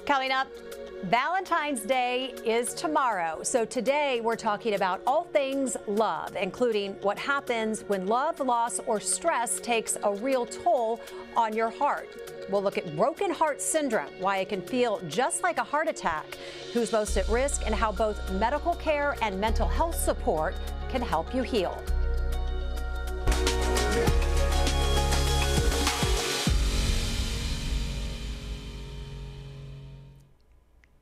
Coming up, Valentine's Day is tomorrow. So today we're talking about all things love, including what happens when love, loss, or stress takes a real toll on your heart. We'll look at broken heart syndrome, why it can feel just like a heart attack, who's most at risk, and how both medical care and mental health support can help you heal.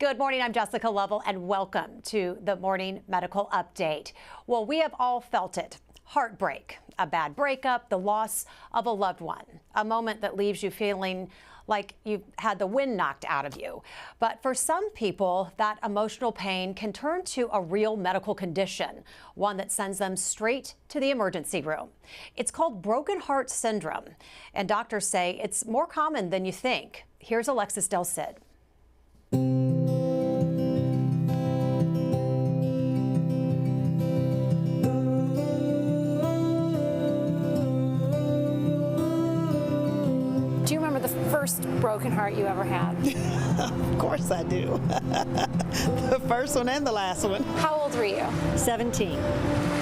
Good morning, I'm Jessica Lovell, and welcome to the Morning Medical Update. Well, we have all felt it. Heartbreak, a bad breakup, the loss of a loved one, a moment that leaves you feeling like you've had the wind knocked out of you. But for some people, that emotional pain can turn to a real medical condition, one that sends them straight to the emergency room. It's called broken heart syndrome, and doctors say it's more common than you think. Here's Alexis Del Cid. Do you remember the first broken heart you ever had? Of course I do. The first one and the last one. How old were you? 17.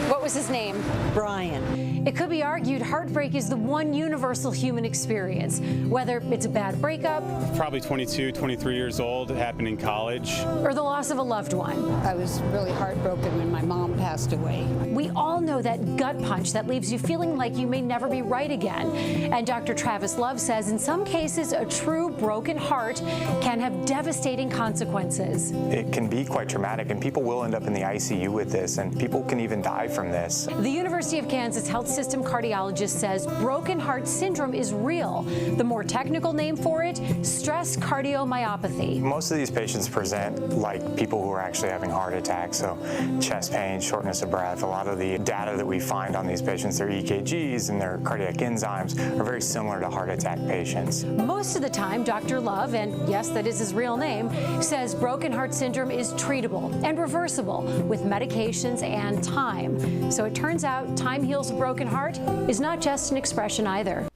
What was his name? Brian. It could be argued heartbreak is the one universal human experience, whether it's a bad breakup, probably 22, 23 years old, it happened in college, or the loss of a loved one. I was really heartbroken when my mom passed away. We all know that gut punch that leaves you feeling like you may never be right again. And Dr. Travis Love says in some cases, a true broken heart can have devastating consequences. It can be quite traumatic, and people will end up in the ICU with this, and people can even die from this. The University of Kansas Health System cardiologist says broken heart syndrome is real. The more technical name for it, stress cardiomyopathy. Most of these patients present like people who are actually having heart attacks, so chest pain, shortness of breath. A lot of the data that we find on these patients, their EKGs and their cardiac enzymes, are very similar to heart attack patients. Most of the time, Dr. Love, and yes, that is his real name, says broken heart syndrome is treatable and reversible with medications and time. So it turns out time heals a broken heart is not just an expression either.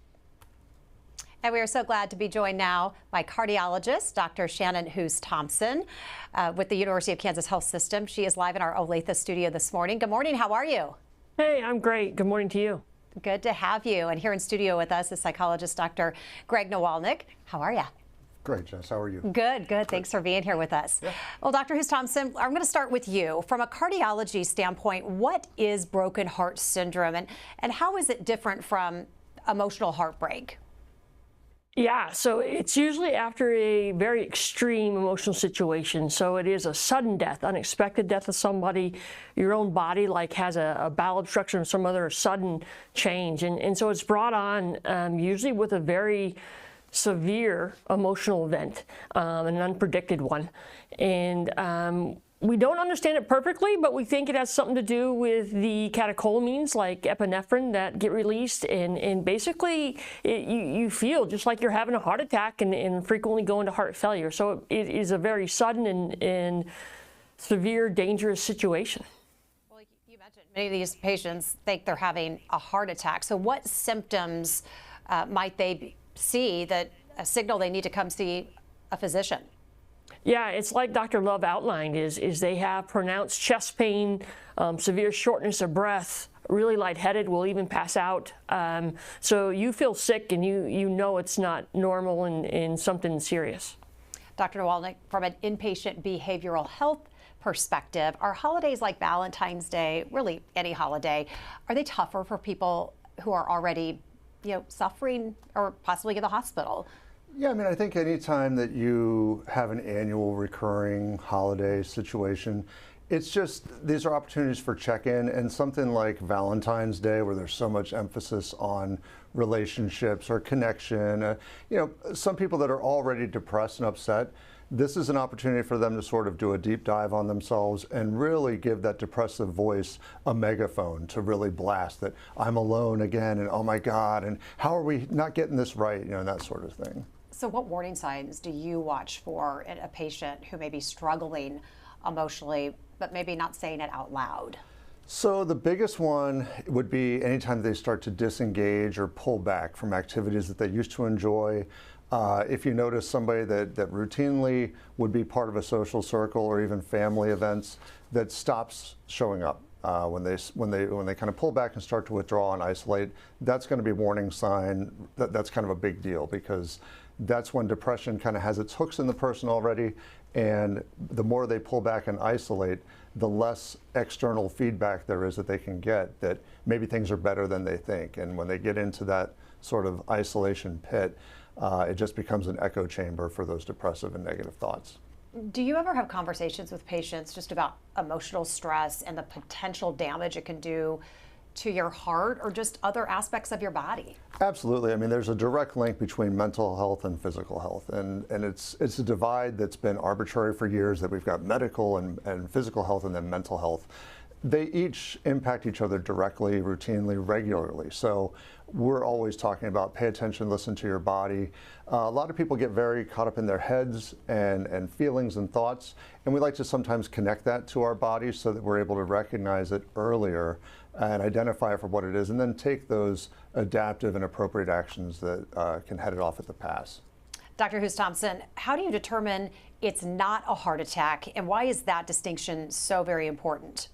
And we are so glad to be joined now by cardiologist Dr. Shannon Hoos-Thompson with the University of Kansas Health System. She is live in our Olathe studio this morning. Good morning. How are you? Hey, I'm great. Good morning to you. Good to have you. And here in studio with us is psychologist Dr. Greg Nawalnik. How are you? Great, Jess. How are you? Good, good. Thanks for being here with us. Yeah. Well, Dr. Hoos-Thompson, I'm going to start with you. From a cardiology standpoint, what is broken heart syndrome, and how is it different from emotional heartbreak? Yeah, so it's usually after a very extreme emotional situation. So it is a sudden death, unexpected death of somebody. Your own body like has a bowel obstruction or some other sudden change. And so it's brought on usually with a very severe emotional event, an unpredicted one. And we don't understand it perfectly, but we think it has something to do with the catecholamines like epinephrine that get released, and basically you feel just like you're having a heart attack and frequently go into heart failure. So it is a very sudden and severe, dangerous situation. Well, you mentioned many of these patients think they're having a heart attack. So what symptoms might they see that a signal they need to come see a physician? Yeah, it's like Dr. Love outlined, is they have pronounced chest pain, severe shortness of breath, really lightheaded, will even pass out. So you feel sick and you know it's not normal and something serious. Dr. Nawalnik, from an inpatient behavioral health perspective, are holidays like Valentine's Day, really any holiday, are they tougher for people who are already suffering or possibly in the hospital? Yeah, I mean, I think any time that you have an annual recurring holiday situation, it's just, these are opportunities for check-in, and something like Valentine's Day, where there's so much emphasis on relationships or connection, some people that are already depressed and upset, this is an opportunity for them to sort of do a deep dive on themselves and really give that depressive voice a megaphone to really blast that I'm alone again, and oh my God, and how are we not getting this right, and that sort of thing. So what warning signs do you watch for in a patient who may be struggling emotionally, but maybe not saying it out loud? So the biggest one would be anytime they start to disengage or pull back from activities that they used to enjoy, If you notice somebody that routinely would be part of a social circle or even family events that stops showing up, when they kind of pull back and start to withdraw and isolate, that's going to be a warning sign that's kind of a big deal, because that's when depression kind of has its hooks in the person already, and the more they pull back and isolate, the less external feedback there is that they can get that maybe things are better than they think. And when they get into that sort of isolation pit, it just becomes an echo chamber for those depressive and negative thoughts. Do you ever have conversations with patients just about emotional stress and the potential damage it can do to your heart or just other aspects of your body? Absolutely. I mean, there's a direct link between mental health and physical health, and it's a divide that's been arbitrary for years, that we've got medical and physical health and then mental health. They each impact each other directly, routinely, regularly. So we're always talking about pay attention, listen to your body. A lot of people get very caught up in their heads and feelings and thoughts, and we like to sometimes connect that to our bodies so that we're able to recognize it earlier and identify it for what it is, and then take those adaptive and appropriate actions that can head it off at the pass. Dr. Hoos-Thompson, how do you determine it's not a heart attack, and why is that distinction so very important?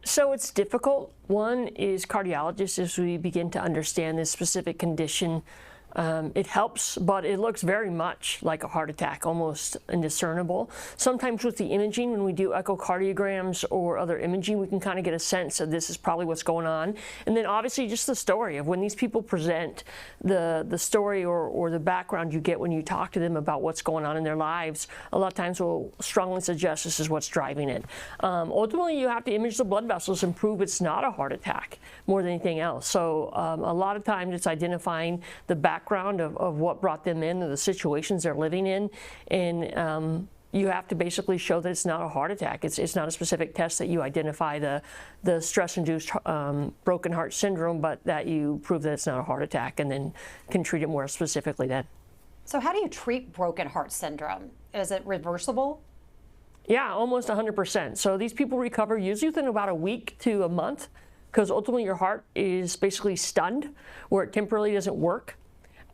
So it's difficult. One is cardiologists, as we begin to understand this specific condition. It helps, but it looks very much like a heart attack, almost indiscernible. Sometimes with the imaging, when we do echocardiograms or other imaging, we can kind of get a sense of this is probably what's going on. And then obviously just the story of when these people present, the story or the background you get when you talk to them about what's going on in their lives, a lot of times will strongly suggest this is what's driving it. Ultimately, you have to image the blood vessels and prove it's not a heart attack more than anything else. So a lot of times it's identifying the background of what brought them in, or the situations they're living in, and you have to basically show that it's not a heart attack. It's not a specific test that you identify the stress-induced broken heart syndrome, but that you prove that it's not a heart attack, and then can treat it more specifically then. So how do you treat broken heart syndrome? Is it reversible? Yeah, almost 100%. So these people recover usually within about a week to a month, because ultimately your heart is basically stunned, where it temporarily doesn't work.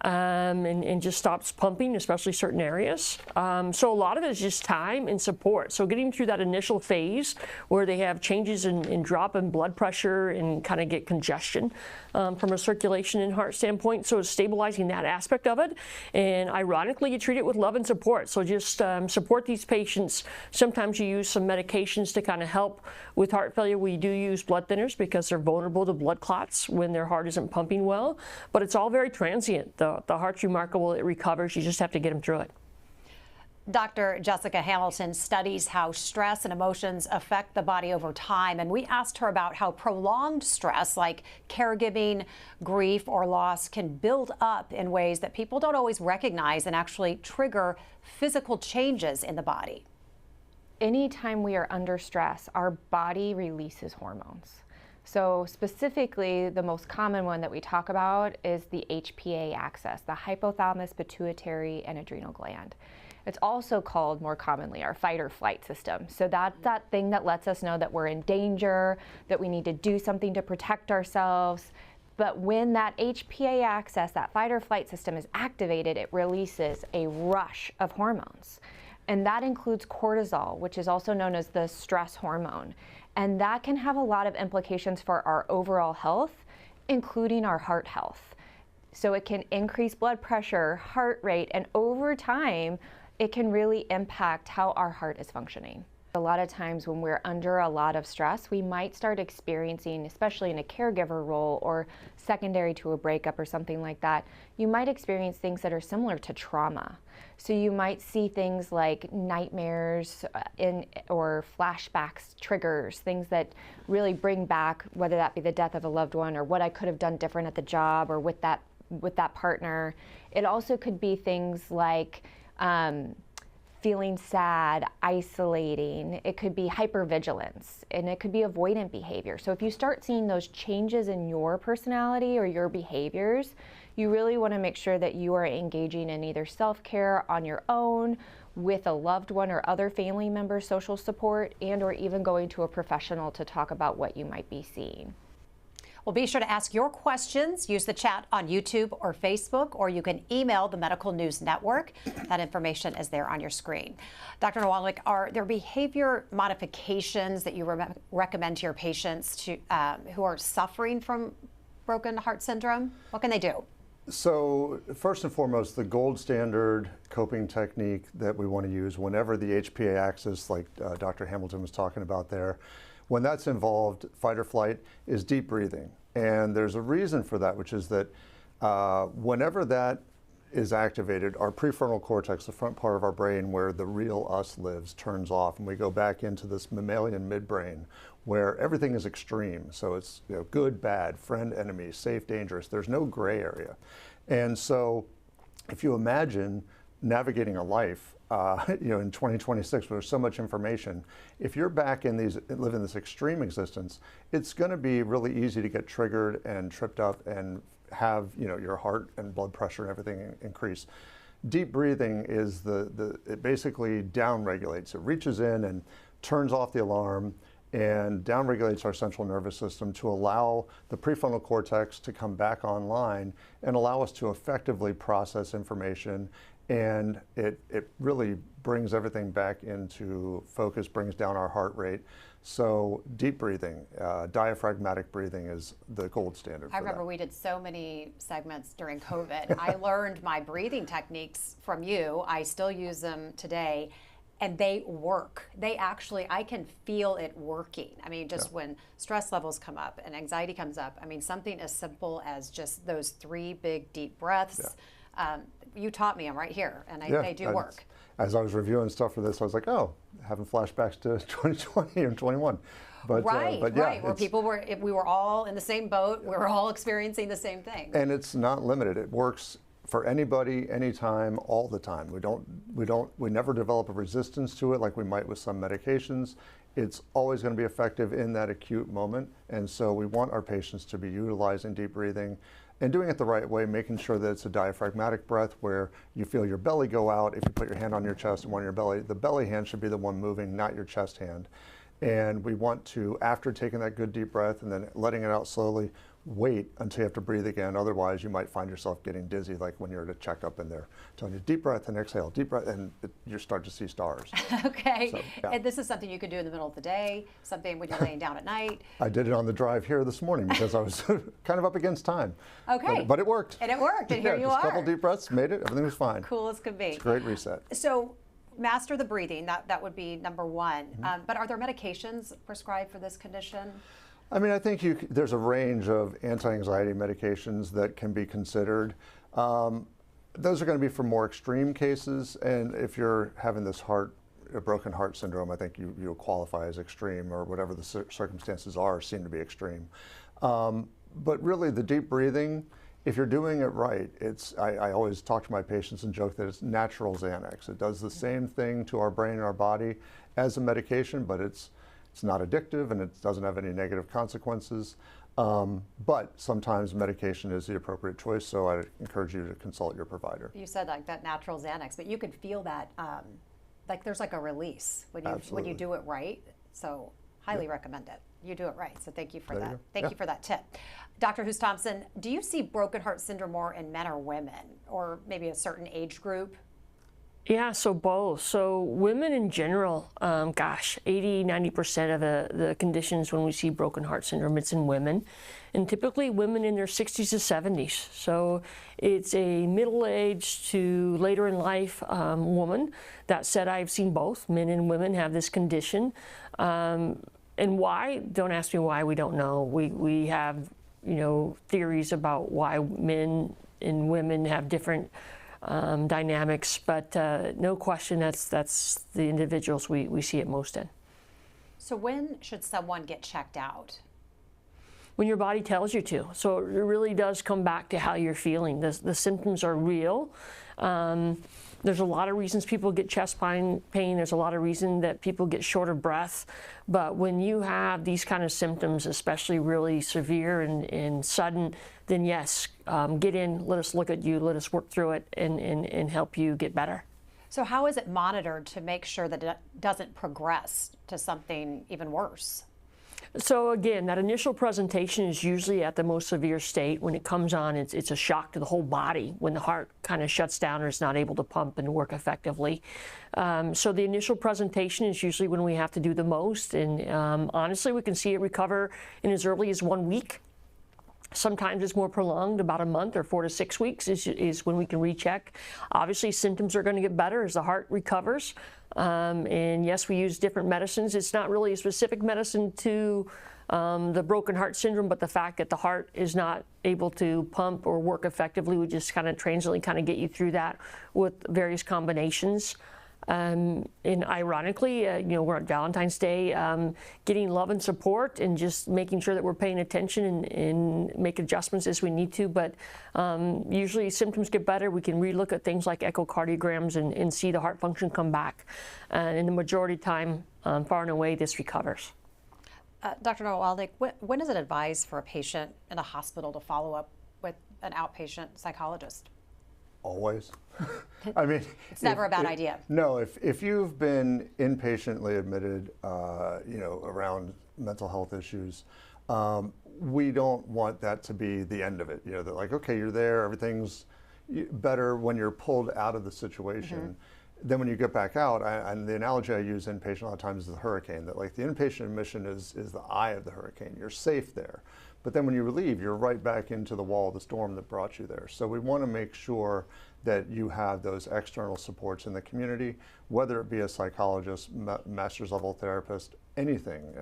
And just stops pumping, especially certain areas. So a lot of it is just time and support. So getting through that initial phase where they have changes in drop in blood pressure and kind of get congestion from a circulation and heart standpoint. So it's stabilizing that aspect of it. And ironically, you treat it with love and support. So just support these patients. Sometimes you use some medications to kind of help with heart failure. We do use blood thinners because they're vulnerable to blood clots when their heart isn't pumping well. But it's all very transient. The heart's remarkable, it recovers, you just have to get them through it. Dr. Jessica Hamilton studies how stress and emotions affect the body over time, and we asked her about how prolonged stress like caregiving, grief, or loss can build up in ways that people don't always recognize and actually trigger physical changes in the body. Anytime we are under stress, our body releases hormones. So specifically, the most common one that we talk about is the HPA axis, the hypothalamus, pituitary, and adrenal gland. It's also called, more commonly, our fight or flight system. So that's that thing that lets us know that we're in danger, that we need to do something to protect ourselves. But when that HPA axis, that fight or flight system, is activated, it releases a rush of hormones. And that includes cortisol, which is also known as the stress hormone. And that can have a lot of implications for our overall health, including our heart health. So it can increase blood pressure, heart rate, and over time, it can really impact how our heart is functioning. A lot of times when we're under a lot of stress, we might start experiencing, especially in a caregiver role or secondary to a breakup or something like that, you might experience things that are similar to trauma. So you might see things like nightmares or flashbacks, triggers, things that really bring back, whether that be the death of a loved one or what I could have done different at the job or with that partner. It also could be things like feeling sad, isolating. It could be hypervigilance, and it could be avoidant behavior. So if you start seeing those changes in your personality or your behaviors, you really want to make sure that you are engaging in either self-care on your own, with a loved one or other family member, social support, and or even going to a professional to talk about what you might be seeing. Well, be sure to ask your questions. Use the chat on YouTube or Facebook, or you can email the Medical News Network. That information is there on your screen. Dr. Nawalik, are there behavior modifications that you recommend to your patients who are suffering from broken heart syndrome? What can they do? So first and foremost, the gold standard coping technique that we want to use whenever the HPA axis, like Dr. Hamilton was talking about there, when that's involved, fight or flight, is deep breathing. And there's a reason for that, which is that whenever that is activated, our prefrontal cortex, the front part of our brain where the real us lives, turns off, and we go back into this mammalian midbrain where everything is extreme. So it's good, bad, friend, enemy, safe, dangerous. There's no gray area. And so if you imagine navigating a life, in 2026, where there's so much information, if you're back in living this extreme existence, it's going to be really easy to get triggered and tripped up and have your heart and blood pressure and everything increase. Deep breathing is it basically down regulates. It reaches in and turns off the alarm and down regulates our central nervous system to allow the prefrontal cortex to come back online and allow us to effectively process information. And it really brings everything back into focus, brings down our heart rate. So deep breathing, diaphragmatic breathing is the gold standard for I remember that. we did so many segments during COVID. I learned my breathing techniques from you. I still use them today, and they work. They actually, I can feel it working. I mean, just when stress levels come up and anxiety comes up, I mean, something as simple as just those 3 big deep breaths. You taught me them right here, and they do work. As I was reviewing stuff for this, I was like, oh, having flashbacks to 2020 and 21. But, right, yeah, where we were all in the same boat, we were all experiencing the same thing. And it's not limited. It works for anybody, anytime, all the time. We never develop a resistance to it like we might with some medications. It's always going to be effective in that acute moment. And so we want our patients to be utilizing deep breathing and doing it the right way, making sure that it's a diaphragmatic breath where you feel your belly go out. If you put your hand on your chest and one on your belly, the belly hand should be the one moving, not your chest hand. And we want to, after taking that good deep breath and then letting it out slowly, wait until you have to breathe again. Otherwise, you might find yourself getting dizzy, like when you're at a checkup and they're telling you deep breath and exhale, deep breath, and you start to see stars. Okay. So, yeah. And this is something you could do in the middle of the day, something when you're laying down at night. I did it on the drive here this morning because I was kind of up against time. Okay. But it worked. And it worked, and here you just are. A couple deep breaths, made it, everything was fine. Cool as could be. It's a great reset. So master the breathing, that would be number one. But are there medications prescribed for this condition? I mean, I think there's a range of anti-anxiety medications that can be considered. Those are going to be for more extreme cases, and if you're having this a broken heart syndrome, I think you'll qualify as extreme, or whatever the circumstances seem to be extreme. But really, the deep breathing, if you're doing it right, I always talk to my patients and joke that it's natural Xanax. It does the same thing to our brain and our body as a medication, but it's not addictive and it doesn't have any negative consequences. But sometimes medication is the appropriate choice, so I encourage you to consult your provider. You said like that natural Xanax, but you could feel that, like there's like a release when you do it right. So highly recommend it. You do it right. So thank you for that. Thank you for that tip. Dr. Hughes Thompson, do you see broken heart syndrome more in men or women, or maybe a certain age group? Yeah, so both. So women in general, 80–90% of the conditions when we see broken heart syndrome, it's in women, and typically women in their 60s to 70s. So it's a middle-aged to later in life woman. That said, I've seen both men and women have this condition. And why? Don't ask me why. We don't know. We have theories about why men and women have different dynamics, but no question that's the individuals we see it most in. So when should someone get checked out? When your body tells you to. So it really does come back to how you're feeling. The symptoms are real. There's a lot of reasons people get chest pain. There's a lot of reasons that people get short of breath. But when you have these kind of symptoms, especially really severe and sudden, then yes, get in, let us look at you, let us work through it and help you get better. So how is it monitored to make sure that it doesn't progress to something even worse? So again, that initial presentation is usually at the most severe state. When it comes on, it's a shock to the whole body when the heart kind of shuts down or is not able to pump and work effectively. So the initial presentation is usually when we have to do the most. And honestly, we can see it recover in as early as 1 week. Sometimes it's more prolonged, about a month or 4 to 6 weeks is when we can recheck. Obviously, symptoms are going to get better as the heart recovers. And yes, we use different medicines. It's not really a specific medicine to the broken heart syndrome, but the fact that the heart is not able to pump or work effectively, we just kind of transiently kind of get you through that with various combinations. And ironically, we're on Valentine's Day, getting love and support and just making sure that we're paying attention and make adjustments as we need to. But usually symptoms get better. We can relook at things like echocardiograms and see the heart function come back. And in the majority of time, far and away, this recovers. Dr. Nowalnik, when is it advised for a patient in a hospital to follow up with an outpatient psychologist? Always. I mean, it's never a bad idea. No, if you've been inpatiently admitted, around mental health issues, we don't want that to be the end of it. They're like, okay, you're there, everything's better when you're pulled out of the situation. Mm-hmm. Then when you get back out, and the analogy I use inpatient a lot of times is the hurricane, that like the inpatient admission is the eye of the hurricane. You're safe there. But then when you leave, you're right back into the wall of the storm that brought you there. So we want to make sure that you have those external supports in the community, whether it be a psychologist, master's level therapist, anything,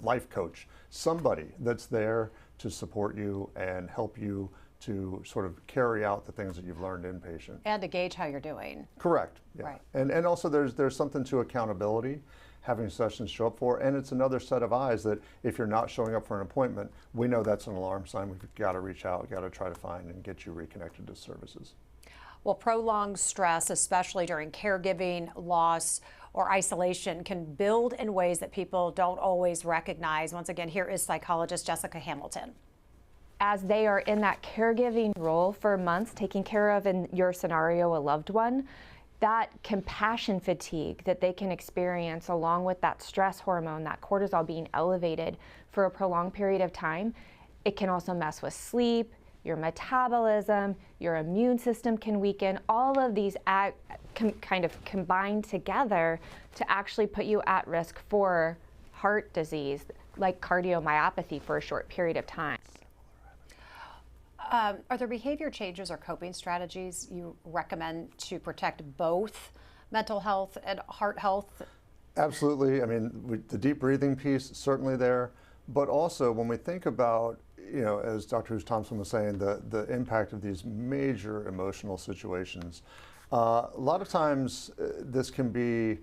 life coach, somebody that's there to support you and help you to sort of carry out the things that you've learned inpatient. And to gauge how you're doing. Correct. Yeah. Right. And also there's something to accountability, having sessions show up for, and it's another set of eyes that if you're not showing up for an appointment, we know that's an alarm sign. We've got to reach out, got to try to find and get you reconnected to services. Well, prolonged stress, especially during caregiving, loss, or isolation, can build in ways that people don't always recognize. Once again, here is psychologist Jessica Hamilton. As they are in that caregiving role for months, taking care of, in your scenario, a loved one, that compassion fatigue that they can experience along with that stress hormone, that cortisol being elevated for a prolonged period of time, it can also mess with sleep, your metabolism, your immune system can weaken. All of these kind of combine together to actually put you at risk for heart disease, like cardiomyopathy, for a short period of time. Are there behavior changes or coping strategies you recommend to protect both mental health and heart health? Absolutely. I mean, the deep breathing piece, certainly there. But also when we think about, as Dr. Thompson was saying, the impact of these major emotional situations, a lot of times this can be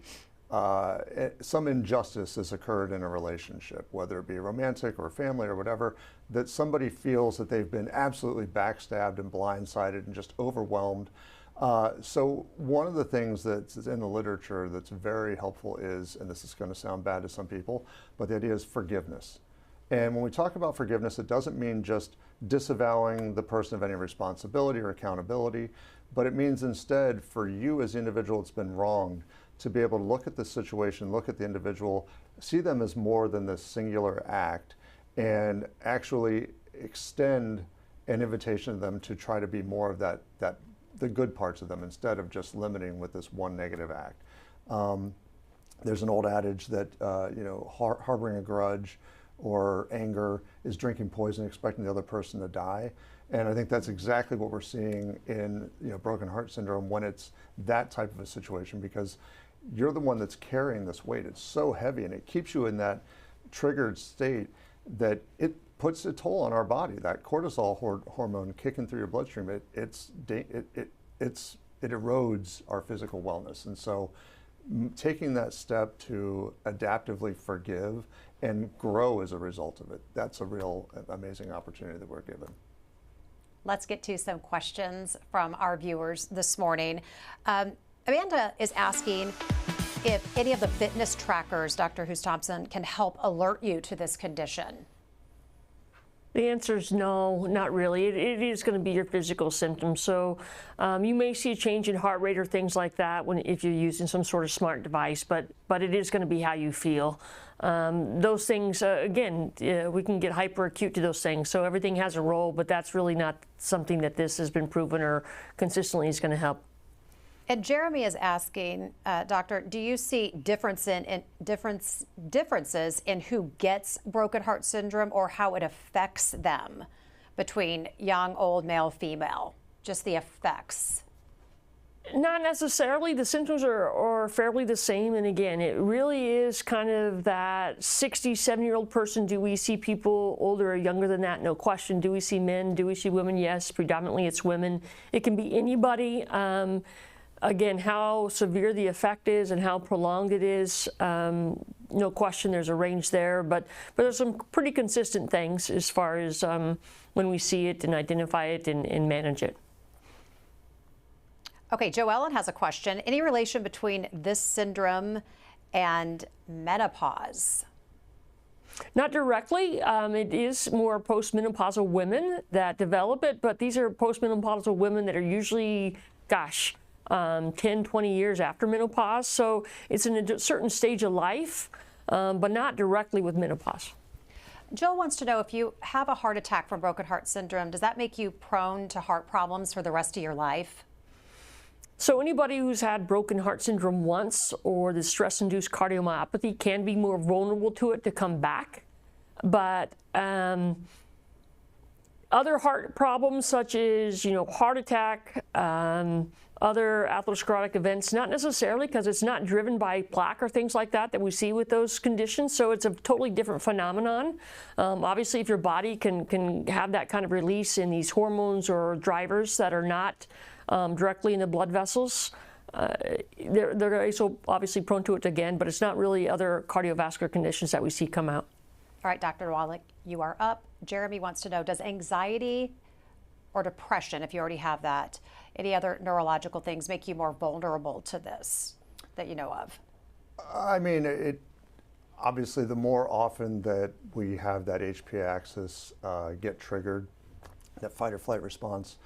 some injustice has occurred in a relationship, whether it be romantic or family or whatever, that somebody feels that they've been absolutely backstabbed and blindsided and just overwhelmed. So one of the things that's in the literature that's very helpful is, and this is going to sound bad to some people, but the idea is forgiveness. And when we talk about forgiveness, it doesn't mean just disavowing the person of any responsibility or accountability, but it means instead for you as the individual that's been wronged to be able to look at the situation, look at the individual, see them as more than this singular act, and actually extend an invitation to them to try to be more of the good parts of them instead of just limiting with this one negative act. There's an old adage that harboring a grudge or anger is drinking poison, expecting the other person to die. And I think that's exactly what we're seeing in broken heart syndrome when it's that type of a situation, because you're the one that's carrying this weight. It's so heavy and it keeps you in that triggered state that it puts a toll on our body. That cortisol hormone kicking through your bloodstream, it erodes our physical wellness. And so taking that step to adaptively forgive and grow as a result of it, that's a real amazing opportunity that we're given. Let's get to some questions from our viewers this morning. Amanda is asking if any of the fitness trackers, Dr. Thompson, can help alert you to this condition. The answer is no, not really. It is going to be your physical symptoms. So you may see a change in heart rate or things like that if you're using some sort of smart device, but it is going to be how you feel. Those things, again, we can get hyper acute to those things. So everything has a role, but that's really not something that this has been proven or consistently is going to help. And Jeremy is asking, Doctor, do you see differences in who gets broken heart syndrome or how it affects them between young, old, male, female? Just the effects. Not necessarily. The symptoms are fairly the same. And again, it really is kind of that 60, 70-year-old person. Do we see people older or younger than that? No question. Do we see men? Do we see women? Yes. Predominantly it's women. It can be anybody. Again, how severe the effect is and how prolonged it is, no question there's a range there, but there's some pretty consistent things as far as when we see it and identify it and manage it. Okay, Joe Ellen has a question. Any relation between this syndrome and menopause? Not directly. It is more postmenopausal women that develop it, but these are postmenopausal women that are usually, 10, 20 years after menopause. So it's in a certain stage of life, but not directly with menopause. Jill wants to know, if you have a heart attack from broken heart syndrome, does that make you prone to heart problems for the rest of your life? So anybody who's had broken heart syndrome once or the stress-induced cardiomyopathy can be more vulnerable to it to come back. But other heart problems such as, heart attack, other atherosclerotic events, not necessarily, because it's not driven by plaque or things like that we see with those conditions. So it's a totally different phenomenon. Obviously, if your body can have that kind of release in these hormones or drivers that are not directly in the blood vessels, they're also obviously prone to it again, but it's not really other cardiovascular conditions that we see come out. All right, Dr. Wallach, you are up. Jeremy wants to know, does anxiety or depression, if you already have that, any other neurological things make you more vulnerable to this that you know of? I mean, obviously the more often that we have that HPA axis get triggered, that fight or flight response,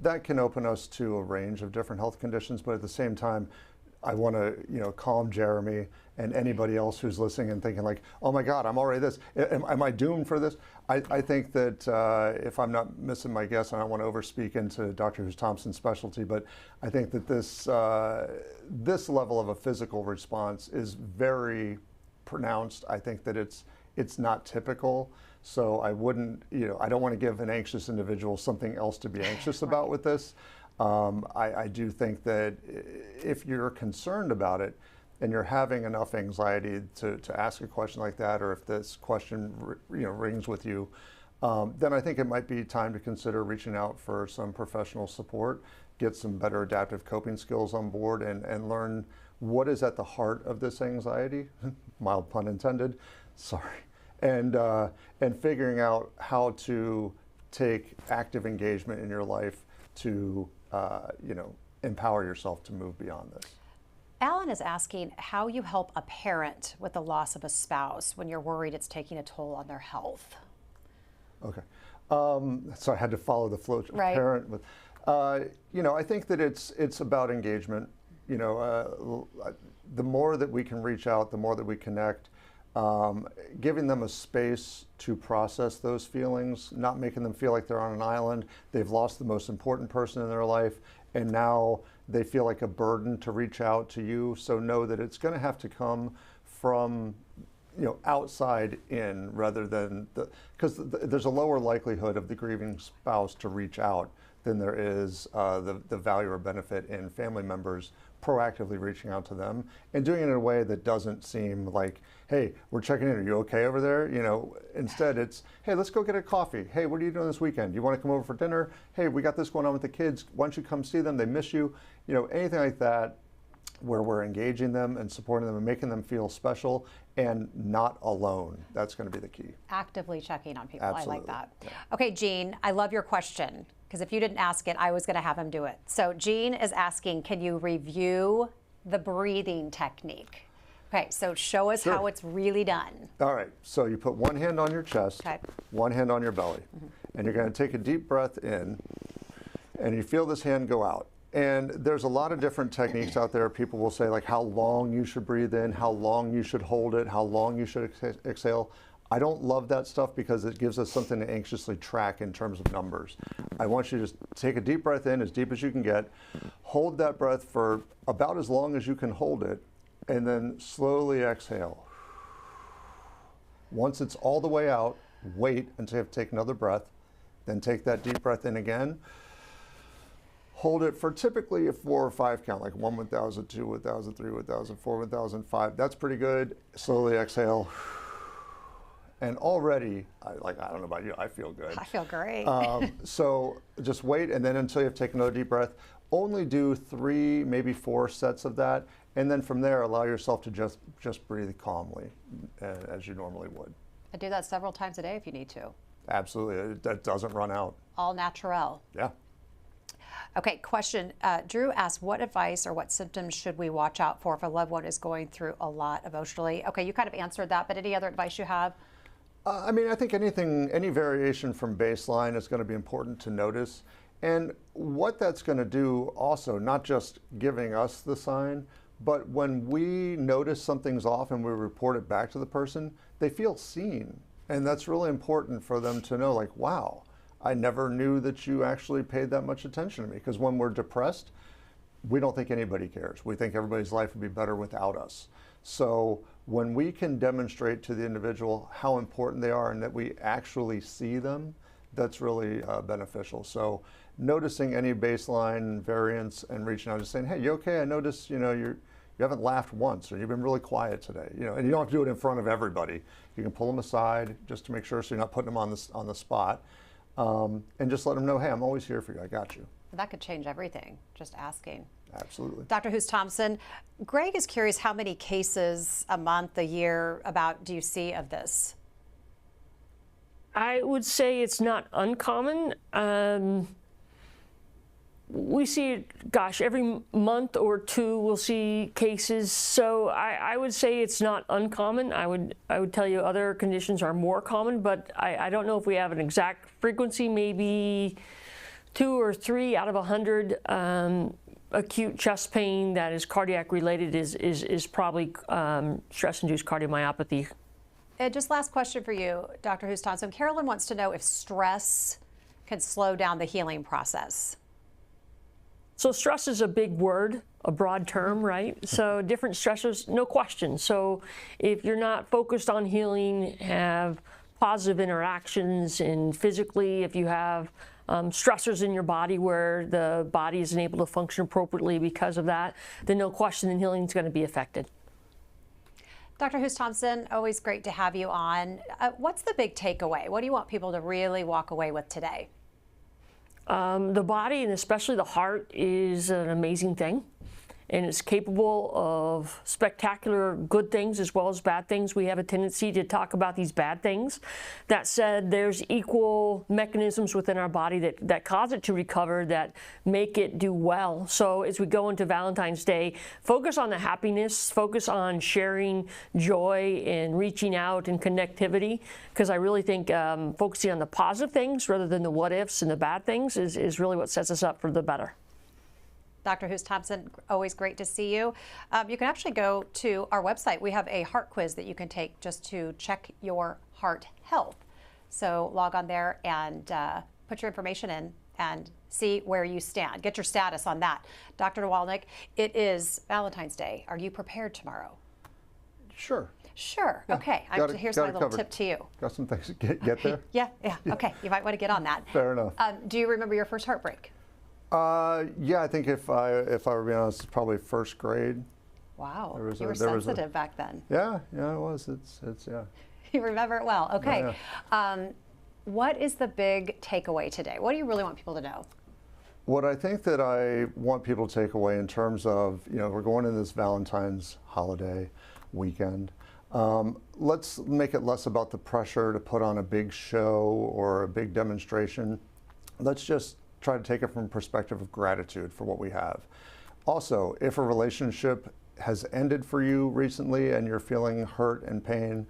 that can open us to a range of different health conditions. But at the same time, I want to, calm Jeremy and anybody else who's listening and thinking like, oh my God, I'm already this. Am I doomed for this? I think that if I'm not missing my guess, and I don't want to overspeak into Dr. Hughes Thompson's specialty, but I think that this level of a physical response is very pronounced. I think that it's not typical. So I wouldn't, I don't want to give an anxious individual something else to be anxious about with this. I do think that if you're concerned about it and you're having enough anxiety to ask a question like that, or if this question rings with you, then I think it might be time to consider reaching out for some professional support, get some better adaptive coping skills on board, and learn what is at the heart of this anxiety, mild pun intended, sorry, and figuring out how to take active engagement in your life to empower yourself to move beyond this. Alan is asking how you help a parent with the loss of a spouse when you're worried it's taking a toll on their health. Okay. So I had to follow the flow. Right. Parent with, I think that it's about engagement. The more that we can reach out, the more that we connect, giving them a space to process those feelings, not making them feel like they're on an island. They've lost the most important person in their life, and now they feel like a burden to reach out to you. So know that it's going to have to come from outside in, rather than because there's a lower likelihood of the grieving spouse to reach out than there is the value or benefit in family members proactively reaching out to them and doing it in a way that doesn't seem like, hey, we're checking in, are you okay over there? Instead it's, hey, let's go get a coffee. Hey, what are you doing this weekend? You want to come over for dinner? Hey, we got this going on with the kids. Why don't you come see them? They miss you. Anything like that where we're engaging them and supporting them and making them feel special and not alone. That's going to be the key. Actively checking on people. Absolutely. I like that. Yeah. Okay, Jean, I love your question, because if you didn't ask it, I was going to have him do it. So Jean is asking, can you review the breathing technique Okay, so show us Sure. how it's really done. All right, so you put one hand on your chest, Okay. one hand on your belly, and you're going to take a deep breath in, and you feel this hand go out. And there's a lot of different techniques out there. People will say like how long you should breathe in, how long you should hold it, how long you should exhale. I don't love that stuff because it gives us something to anxiously track in terms of numbers. I want you to just take a deep breath in, as deep as you can get, hold that breath for about as long as you can hold it, and then slowly exhale. Once it's all the way out, wait until you have to take another breath, then take that deep breath in again. Hold it for typically a 4 or 5 count, like 1 1000, 2 1000, 3 1000, 4 1000, 5. That's pretty good. Slowly exhale. And already, I don't know about you, I feel good. I feel great. So just wait, and then until you have taken another deep breath, only do 3, maybe 4 sets of that. And then from there, allow yourself to just breathe calmly as you normally would. I do that several times a day if you need to. Absolutely, that doesn't run out. All natural. Yeah. Okay, question. Drew asked, what advice or what symptoms should we watch out for if a loved one is going through a lot emotionally? Okay, you kind of answered that, but any other advice you have? I mean, I think any variation from baseline is going to be important to notice. And what that's going to do also, not just giving us the sign, but when we notice something's off and we report it back to the person, they feel seen. And that's really important for them to know, like, wow, I never knew that you actually paid that much attention to me. Because when we're depressed, we don't think anybody cares. We think everybody's life would be better without us. So when we can demonstrate to the individual how important they are and that we actually see them, that's really beneficial. So noticing any baseline variance and reaching out and saying, hey, you okay? I noticed, you haven't laughed once, or you've been really quiet today. And you don't have to do it in front of everybody. You can pull them aside just to make sure so you're not putting them on the spot. And just let them know, hey, I'm always here for you. I got you. That could change everything, just asking. Absolutely. Dr. Thompson, Greg is curious how many cases a month, a year do you see of this? I would say it's not uncommon. We see, gosh, every month or two we'll see cases. So I would say it's not uncommon. I would tell you other conditions are more common, but I don't know if we have an exact frequency. Maybe 2 or 3 out of 100 acute chest pain that is cardiac related is probably stress-induced cardiomyopathy. And just last question for you, Dr. Thompson. Carolyn wants to know if stress can slow down the healing process. So stress is a big word, a broad term, right? So different stressors, no question. So if you're not focused on healing, have positive interactions, and physically, if you have stressors in your body where the body isn't able to function appropriately because of that, then no question the healing is going to be affected. Dr. Thompson, always great to have you on. What's the big takeaway? What do you want people to really walk away with today? The body, and especially the heart, is an amazing thing, and it's capable of spectacular good things as well as bad things. We have a tendency to talk about these bad things. That said, there's equal mechanisms within our body that cause it to recover, that make it do well. So as we go into Valentine's Day, focus on the happiness, focus on sharing joy and reaching out and connectivity, because I really think focusing on the positive things rather than the what ifs and the bad things is really what sets us up for the better. Dr. Thompson, always great to see you. You can actually go to our website. We have a heart quiz that you can take just to check your heart health. So log on there and put your information in and see where you stand. Get your status on that. Dr. Nawalnik, it is Valentine's Day. Are you prepared tomorrow? Sure. Sure. Yeah. Okay. Here's my little tip to you. Got some things to get there? Yeah. Okay. You might want to get on that. Fair enough. Do you remember your first heartbreak? Yeah, I think if I were being honest, it's probably first grade. Wow, you were sensitive back then. Yeah, it was. It's yeah. You remember it well. Okay. Yeah. What is the big takeaway today? What do you really want people to know? What I think that I want people to take away in terms of, we're going into this Valentine's holiday weekend. Let's make it less about the pressure to put on a big show or a big demonstration. Let's just try to take it from a perspective of gratitude for what we have. Also, if a relationship has ended for you recently and you're feeling hurt and pain,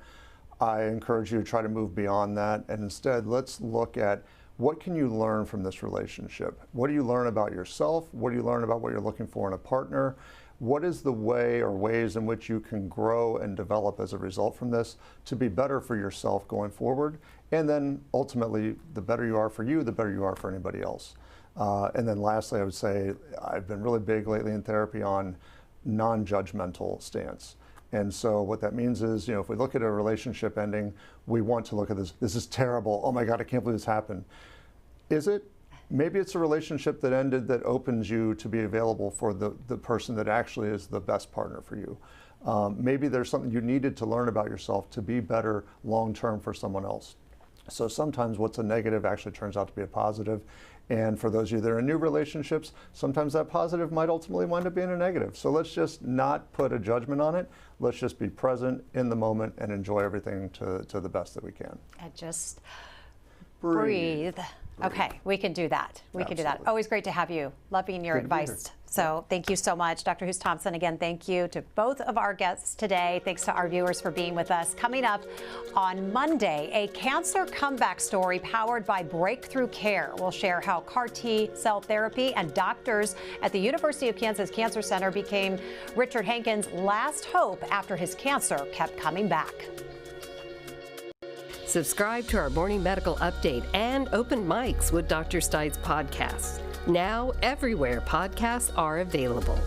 I encourage you to try to move beyond that. And instead, let's look at what can you learn from this relationship? What do you learn about yourself? What do you learn about what you're looking for in a partner? What is the way or ways in which you can grow and develop as a result from this to be better for yourself going forward? And then ultimately, the better you are for you, the better you are for anybody else. And then lastly, I would say I've been really big lately in therapy on non-judgmental stance. And so what that means is, you know, if we look at a relationship ending, we want to look at this. This is terrible. Oh my God, I can't believe this happened. Is it? Maybe it's a relationship that ended that opens you to be available for the person that actually is the best partner for you. Maybe there's something you needed to learn about yourself to be better long-term for someone else. So sometimes what's a negative actually turns out to be a positive. And for those of you that are in new relationships, sometimes that positive might ultimately wind up being a negative. So let's just not put a judgment on it. Let's just be present in the moment and enjoy everything to the best that we can. And just breathe. Okay, we can do that. We can do that. Always great to have you. Loving your advice. So thank you so much. Dr. Hughes Thompson, again, thank you to both of our guests today. Thanks to our viewers for being with us. Coming up on Monday, a cancer comeback story powered by Breakthrough Care. We'll share how CAR T-cell therapy and doctors at the University of Kansas Cancer Center became Richard Hankins' last hope after his cancer kept coming back. Subscribe to our morning medical update and Open Mics with Dr. Stites podcasts. Now, everywhere podcasts are available.